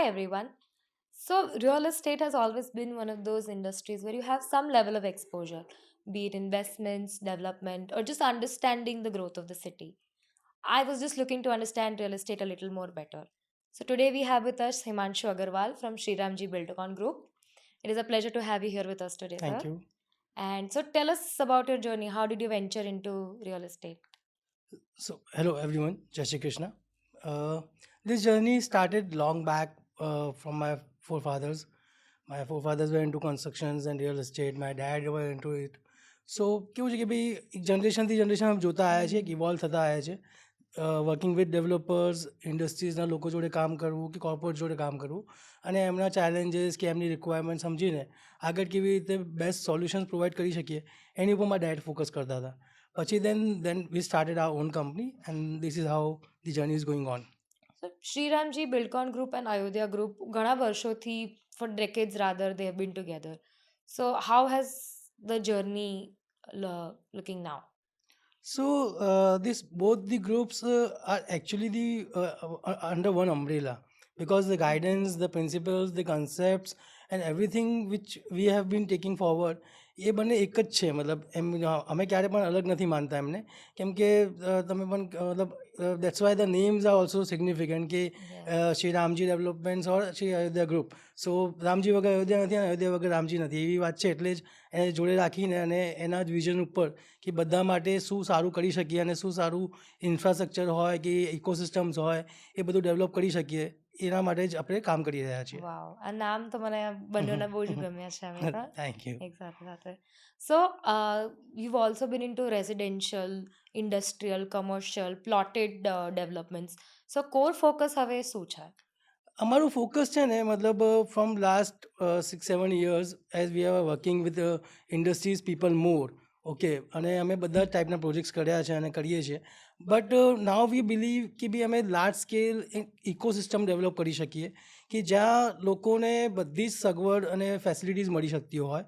Hi everyone. So, real estate has always been one of those industries where you have some level of exposure, be it investments, development, or just understanding the growth of the city. I was just looking to understand real estate a little more better. So, today we have with us Himanshu Agarwal from Sriramji Buildcon Group. It is a pleasure to have you here with us today, Thank sir. you. And so, tell us about your journey. How did you venture into real estate? So, hello everyone, Jai Shri Krishna. This journey started long back from my forefathers. My forefathers were into constructions and real estate. My dad were into it. સો કેવું છે કે ભાઈ એક જનરેશનથી generation અમે જોતા આવ્યા છીએ કે ઇવોલ્વ થતા આવ્યા છે વર્કિંગ વિથ ડેવલપર્સ ઇન્ડસ્ટ્રીઝના લોકો જોડે કામ કરવું કે કોર્પોરેટ જોડે કામ કરવું અને એમના ચેલેન્જીસ કે એમની રિક્વાયરમેન્ટ સમજીને આગળ કેવી રીતે બેસ્ટ સોલ્યુશન્સ પ્રોવાઈડ કરી શકીએ એની ઉપર મારા ડેડ ફોકસ કરતા હતા પછી then we started our own company and this is how the journey is going on. So, Sriramji Buildcon Group and Ayodhya Group, ઘણા વર્ષોથી, for decades rather, they have been together. So, how has the journey looking now? So this both the groups are actually the under one umbrella because the guidance, the principles, the concepts and everything which we have been taking forward એ બંને એક જ છે મતલબ એમ અમે ક્યારે પણ અલગ નથી માનતા એમને કેમ કે તમે પણ મતલબ that's why the names are also significant કે શ્રી રામજી ડેવલપમેન્ટ્સ ઓર શ્રી અયોધ્યા ગ્રુપ સો રામજી વગર અયોધ્યા નથી અને અયોધ્યા વગર રામજી નથી એવી વાત છે એટલે જ એને જોડે રાખીને અને એના જ વિઝન ઉપર કે બધા માટે શું સારું કરી શકીએ અને શું સારું ઇન્ફ્રાસ્ટ્રક્ચર હોય કે ઇકોસિસ્ટમ્સ હોય એ બધું ડેવલપ કરી શકીએ એના માટે જ આપણે કામ કરી રહ્યા છીએ. વાવ, આ નામ તો મને બંનેના બહુ જ ગમ્યા છે અમે તો થેન્ક યુ. એક સાથે સાથે. So, you've also been into residential, industrial, commercial, plotted developments. So, core focus હવે શું છે? અમારું ફોકસ છે ને મતલબ from last 6-7 years as we are working with industries people more okay અને અમે બધા ટાઈપના પ્રોજેક્ટ્સ કર્યા છે અને કરીએ છીએ બટ નાવ વી બિલીવ કે બી અમે લાર્જ સ્કેલ ઇકોસિસ્ટમ ડેવલપ કરી શકીએ કે જ્યાં લોકોને બધી જ સગવડ અને ફેસિલિટીઝ મળી શકતી હોય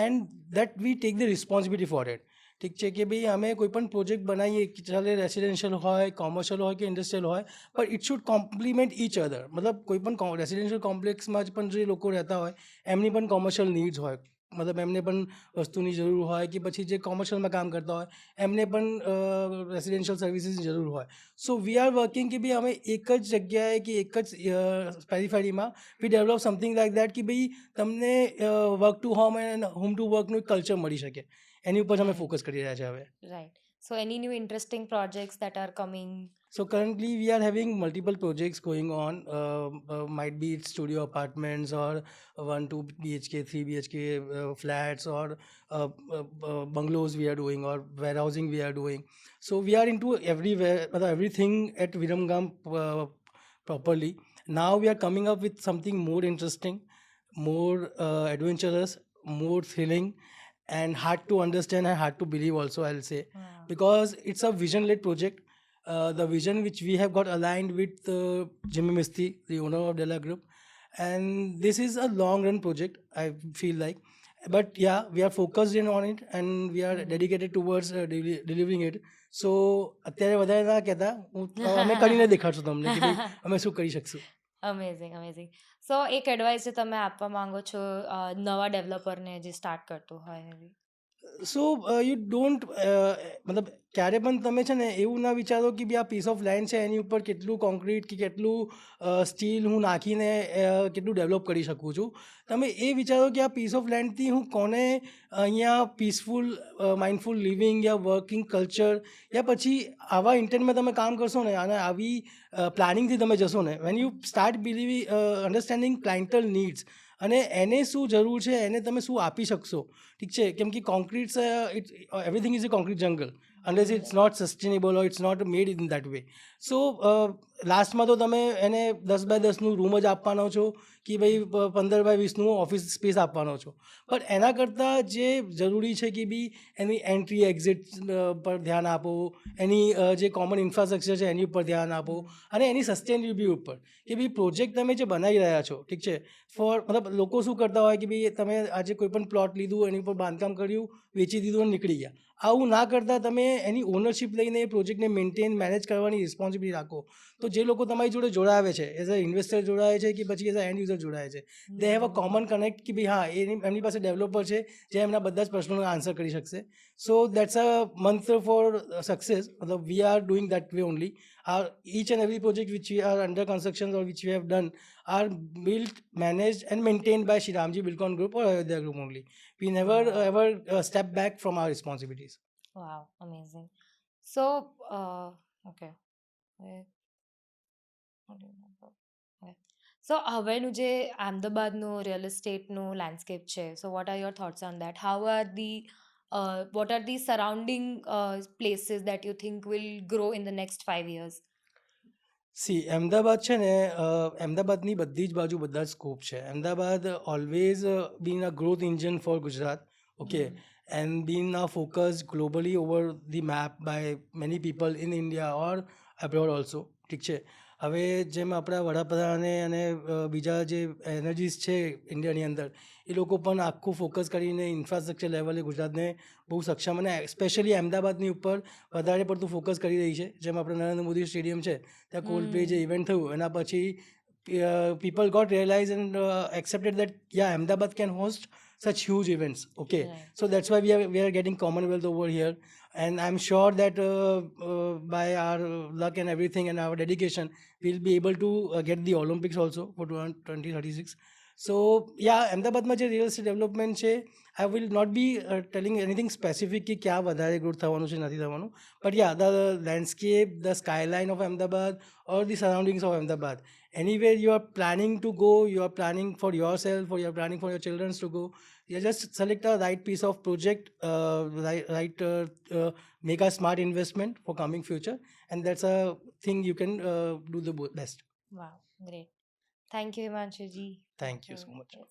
and that we take the responsibility four it. ઠીક છે કે ભાઈ અમે કોઈ પણ પ્રોજેક્ટ બનાવીએ કે ચાલે રેસિડેન્શિયલ હોય કોમર્શિયલ હોય કે ઇન્ડસ્ટ્રીયલ હોય પણ it should compliment each other મતલબ કોઈ પણ રેસિડેન્શિયલ કોમ્પ્લેક્સમાં જ પણ જે લોકો રહેતા હોય એમની પણ કોમર્શિયલ નીડ્સ હોય મતલબ એમને પણ વસ્તુની જરૂર હોય કે પછી જે કોમર્શિયલમાં કામ કરતા હોય એમને પણ રેસિડેન્શિયલ સર્વિસીસની જરૂર હોય સો વી આર વર્કિંગ કે ભાઈ અમે એક જ જગ્યાએ કે એક જ પેરીફેરીમાં we develop something like that કે ભાઈ તમને work to home and home to વર્કનું એક કલ્ચર મળી શકે એની ઉપર અમે ફોકસ કરી રહ્યા છીએ હવે. Right. So, any new interesting projects that are coming? So currently we are having multiple projects going on. Might be it studio apartments or 1-2 BHK, 3 BHK flats or bungalows we are doing or warehousing we are doing. So we are into everywhere, everything at Viramgam properly. Now we are coming up with something more interesting, more adventurous, more thrilling, and hard to understand and hard to believe also I'll say because it's a vision-led project. The vision which we have got aligned with Jimmy Misti, the owner of Della Group, and this is a long-run project. I feel like, but yeah, we are focused in on it and we are dedicated towards delivering it. So અત્યારે વધારે ના કહેતા અમે કરીને દેખાડશું તમને કે ભાઈ અમે શું કરી શકશું. Amazing amazing. સો એક એડવાઇસ જે તમે આપવા માંગો છો નવા ડેવલપરને જે સ્ટાર્ટ કરતું હોય એવી? સો યુ ડોન્ટ મતલબ ક્યારે પણ તમે છે ને એવું ના વિચારો કે બી આ પીસ ઓફ લેન્ડ છે એની ઉપર કેટલું કોન્ક્રીટ કે કેટલું સ્ટીલ હું નાખીને કેટલું ડેવલપ કરી શકું છું. તમે એ વિચારો કે આ પીસ ઓફ લેન્ડથી હું કોને અહીંયા પીસફુલ માઇન્ડફુલ લિવિંગ યા વર્કિંગ કલ્ચર યા પછી આવા ઇન્ટેન્ટમાં તમે કામ કરશો ને અને આવી પ્લાનિંગથી તમે જશો ને when you start believing understanding clientele needs અને એને શું જરૂર છે એને તમે શું આપી શકશો ઠીક છે કેમ કે concrete it everything is a concrete જંગલ unless it's not sustainable or it's not made in that way. So લાસ્ટમાં તો તમે એને 10x10નું રૂમ જ આપવાનો છો કે ભાઈ 15x20નું ઓફિસ સ્પેસ આપવાનો છો પણ એના કરતાં જે જરૂરી છે કે બી એની એન્ટ્રી એક્ઝિટ પર ધ્યાન આપો એની જે કોમન ઇન્ફ્રાસ્ટ્રક્ચર છે એની ઉપર ધ્યાન આપો અને એની સસ્ટેનેબિલિટી ઉપર કે ભાઈ પ્રોજેક્ટ તમે જે બનાવી રહ્યા છો ઠીક છે ફોર મતલબ લોકો શું કરતા હોય કે ભાઈ તમે આજે કોઈ પણ પ્લોટ લીધું એની ઉપર બાંધકામ કર્યું વેચી દીધું અને નીકળી ગયા આવું ના કરતાં તમે એની ઓનરશિપ લઈને એ પ્રોજેક્ટને મેન્ટેન મેનેજ કરવાની રિસ્પોન્સિબિલિટી રાખો તો તો જે લોકો તમારી જોડે જોડાવે છે એઝ અ ઇન્વેસ્ટર જોડાય છે કે પછી એઝ અ એન્ડ યુઝર જોડાય છે, they have a common connect કે ભાઈ હા એમની પાસે ડેવલપર છે જે એમના બધા જ પ્રશ્નોનો આન્સર કરી શકશે. સો દેટ્સ અ મંત્ર ફોર સક્સેસ. મતલબ we are doing that way only. Our each and every project which we are under construction or which we have done are built, managed, and maintained by Shriramji Buildcon Group or Ayodhya Group only. We never Wow. ever step back from our responsibilities. Wow, amazing. So, okay. Wait, what do you remember? Okay. So, હવેનું જે અમદાવાદનું real એસ્ટેટનું landscape છે, so what are your thoughts on that? What are the surrounding places that you think will grow in the next 5 years? C Ahmedabad છે ને, અમદાવાદની બધી જ બાજુ બધા જ સ્કોપ છે. Ahmedabad always been a growth engine for Gujarat, okay, and been a focus globally over the map by many people in India or abroad also, ઠીક છે. હવે જેમ આપણા વડાપ્રધાને અને બીજા જે એનર્જીસ છે ઇન્ડિયાની અંદર, એ લોકો પણ આખું ફોકસ કરીને ઇન્ફ્રાસ્ટ્રક્ચર લેવલે ગુજરાતને બહુ સક્ષમ અને સ્પેશિયલી અમદાવાદની ઉપર વધારે પડતું ફોકસ કરી રહી છે. જેમ આપણે નરેન્દ્ર મોદી સ્ટેડિયમ છે ત્યાં કોલ્ડ જે ઇવેન્ટ થયું એના પછી people got realized and accepted that yeah, Ahmedabad can host such huge events, okay. Right. So that's why we are getting Commonwealth over here, and I'm sure that by our luck and everything and our dedication we'll be able to get the Olympics also for 2036. So yeah, અમદાવાદમાં જે real estate development છે, I will not be telling anything specific કે ક્યાં વધારે growth થવાનું છે નથી થવાનું, but yeah, the landscape, the skyline of Ahmedabad or the surroundings of Ahmedabad, anywhere you are planning to go, you are planning for yourself or you are planning for your children to go, you just select a right piece of project, make a smart investment for coming future, and that's a thing you can do the best. Wow, great. Thank you, Himanshu ji. Thank you so much. Yes.